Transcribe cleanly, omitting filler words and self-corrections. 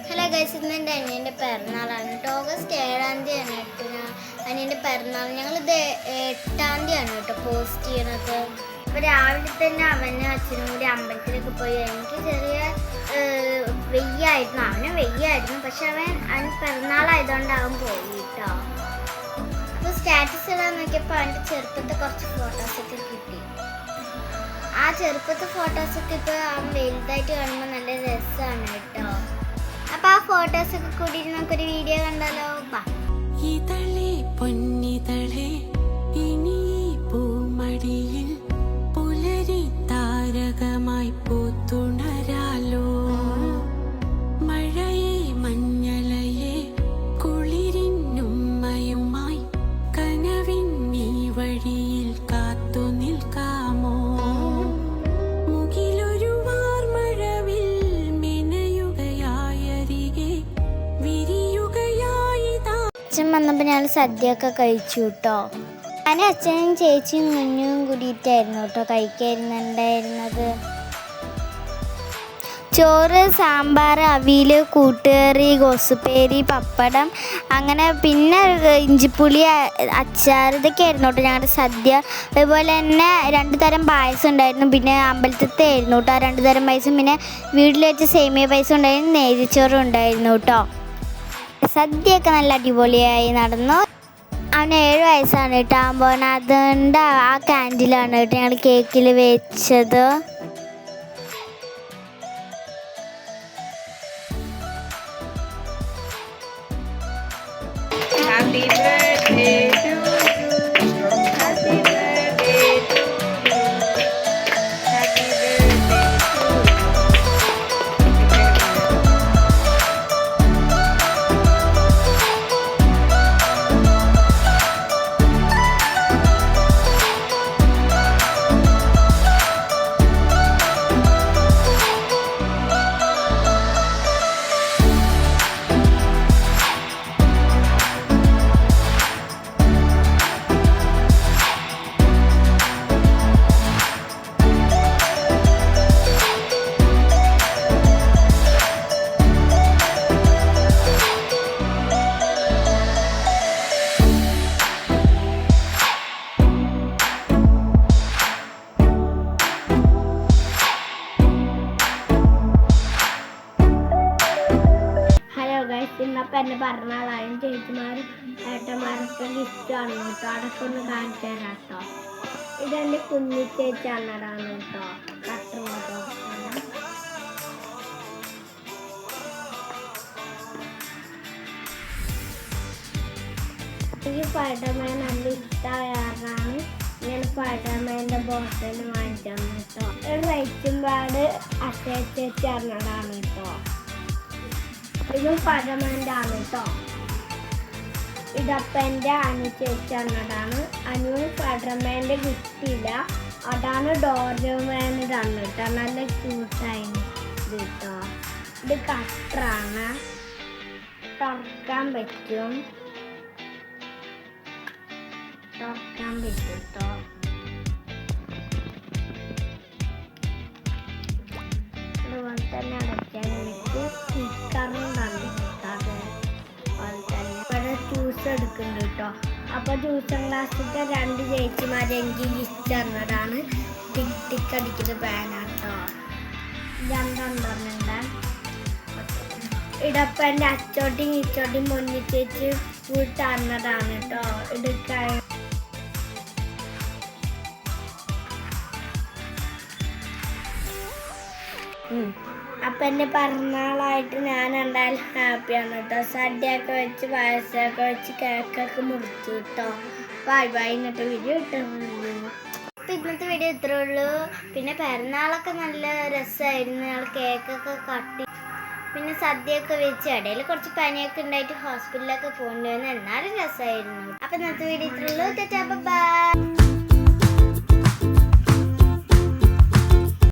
Hello guys, ഇന്ന് എൻ്റെ അനിയൻ്റെ പിറന്നാളാണ് കേട്ടോ. ഓഗസ്റ്റ് 7-ാം തീയതിയാണ് കേട്ടോ അനിയൻ്റെ പിറന്നാൾ. ഞങ്ങളിത് 8-ാം തീയതിയാണ് കേട്ടോ പോസ്റ്റ് ചെയ്യണത്. അപ്പോൾ രാവിലെ തന്നെ അവനും അച്ഛനും കൂടി അമ്പലത്തിലേക്ക് പോയി. എനിക്ക് ചെറിയ വെയ്യായിരുന്നു, പക്ഷെ അവന് പിറന്നാളായതുകൊണ്ട് അവൻ പോയി കേട്ടോ. അപ്പോൾ സ്റ്റാറ്റസ് ഇടാൻ നോക്കിയപ്പോൾ അവൻ്റെ ചെറുപ്പത്തെ കുറച്ച് ഫോട്ടോസൊക്കെ കിട്ടി. ആ ചെറുപ്പത്തെ ഫോട്ടോസൊക്കെ ഇപ്പോൾ അവൻ വലുതായിട്ട് കാണുമ്പോൾ നല്ല രസമാണ് കേട്ടോ. അപ്പോൾ ആ ഫോട്ടോസൊക്കെ കൂടി നമുക്കൊരു വീഡിയോ കണ്ടാലോ? ഇതളേ പൊന്നിതളേ ഇനി പൂമടിയിൽ പുലരി താരകമായി പൂത്തുണരാലോ. മഴയെ മഞ്ഞളയെ കുളിരിന്നുമ്മയുമായി കനവിൻ നീ വഴിയിൽ കാത്തു നിൽക്കാമോ. മുകിലൊരു വാർമഴവിൽ മെനയുകയായരികെ വിരിയുകയായി. അച്ഛൻ വന്നപ്പോൾ ഞങ്ങൾ സദ്യയൊക്കെ കഴിച്ചു കേട്ടോ. ഞാൻ അച്ഛനും ചേച്ചിയും കുഞ്ഞും കൂടിയിട്ടായിരുന്നു കേട്ടോ കഴിക്കായിരുന്നുണ്ടായിരുന്നത്. ചോറ്, സാമ്പാർ, അവിയൽ, കൂട്ടുകറി, ഗോസുപ്പേരി, പപ്പടം, അങ്ങനെ പിന്നെ ഇഞ്ചിപ്പുളി, അച്ചാർ, ഇതൊക്കെ ആയിരുന്നു കേട്ടോ ഞങ്ങളുടെ സദ്യ. അതുപോലെ തന്നെ 2 തരം പായസം ഉണ്ടായിരുന്നു. പിന്നെ അമ്പലത്തിലത്തെ ആയിരുന്നു കേട്ടോ 2 തരം പായസം. പിന്നെ വീട്ടിൽ വെച്ച് സേമിയ പായസം ഉണ്ടായിരുന്നു, നെയ്ച്ചോറും ഉണ്ടായിരുന്നു കേട്ടോ. സദ്യയൊക്കെ നല്ല അടിപൊളിയായി നടന്നു. അവന് 7 വയസ്സാണ് കേട്ടോ ആകുമ്പോൾ. അതുകൊണ്ട് ആ ക്യാൻഡിലാണ് കേട്ടോ ഞങ്ങൾ കേക്കിൽ വെച്ചത്. Happy birthday to you. Happy birthday to you. Happy birthday to you. ഇന്നപ്പോൾ എൻ്റെ പിറന്നാളായും ചേച്ചിമാരും ഏട്ടന്മാരൊക്കെ ഗിഫ്റ്റാണ് കേട്ടോ. അതൊക്കെ ഒന്ന് കാണിച്ചു തരാം കേട്ടോ. ഇതെൻ്റെ കുഞ്ഞി ചേച്ചി അന്നടാണ് കേട്ടോ. കട്ടർ കേട്ടോ. എനിക്ക് സ്പൈഡർമാൻ നല്ല ഇഷ്ടമായ കാരണമാണ് ഞാൻ സ്പൈഡർമാൻ്റെ ബോട്ടിൽ വാങ്ങിച്ചാണ് കേട്ടോ. ഒരു റൈറ്റും പാട് അക്ഷയ ചേച്ചി അന്നടാണ് കേട്ടോ. ഇതും സ്പൈഡർമാൻ്റെ ആണ് കേട്ടോ. ഇതപ്പം എൻ്റെ അനു ചേച്ചി അന്നതാണ്. അനുവിന് സ്പൈഡർമാൻ്റെ കിട്ടിയില്ല, അതാണ് ഡോർമാൻ്റെ ആണ് കേട്ടോ. നല്ല ക്യൂട്ടായിരുന്നു ഇത് കേട്ടോ. ഇത് കട്ടറാണ്, തുറക്കാൻ പറ്റും കേട്ടോ. അതുപോലെ തന്നെ അടയ്ക്കാൻ വേണ്ടിയിട്ട് സ്റ്റിക്കറുണ്ടാണ് കിട്ടാതെ. അതുപോലെ തന്നെ ഇവിടെ ജ്യൂസ് എടുക്കുന്നുണ്ട് കേട്ടോ. അപ്പോൾ ജ്യൂസും ഗ്ലാസ്സിൻ്റെ 2 ചേച്ചിമാരെ എനിക്ക് ഗിഫ്റ്റ് തന്നതാണ്. ടിക്ക് അടിക്കുന്ന പാനാട്ടോ. 2 പറഞ്ഞിട്ടുണ്ട്. ഇടപ്പം എൻ്റെ അച്ചോട്ടിയും ഇച്ചോട്ടിയും മുന്നിൽ ചേച്ചി വീട്ട് തന്നതാണ് കേട്ടോ. എടുക്കാൻ അപ്പം എൻ്റെ പിറന്നാളായിട്ട് ഞാൻ എന്തായാലും ഹാപ്പിയാണ് കേട്ടോ. സദ്യയൊക്കെ വെച്ച് പായസമൊക്കെ വെച്ച് കേക്കൊക്കെ മുറിച്ചു കേട്ടോ. ബൈ ഇന്നത്തെ വീഡിയോ കിട്ടുന്നു. അപ്പം ഇന്നത്തെ വീഡിയോ ഇത്രേ ഉള്ളൂ. പിന്നെ പിറന്നാളൊക്കെ നല്ല രസമായിരുന്നു. ഞങ്ങൾ കേക്കൊക്കെ കട്ടി, പിന്നെ സദ്യയൊക്കെ വെച്ച് ഇടയിൽ കുറച്ച് പനിയൊക്കെ ഉണ്ടായിട്ട് ഹോസ്പിറ്റലിലൊക്കെ പോകേണ്ടി വന്നു. എന്നാലും രസമായിരുന്നു. അപ്പം ഇന്നത്തെ വീഡിയോ ഇത്രേ ഉള്ളൂ. ബൈ.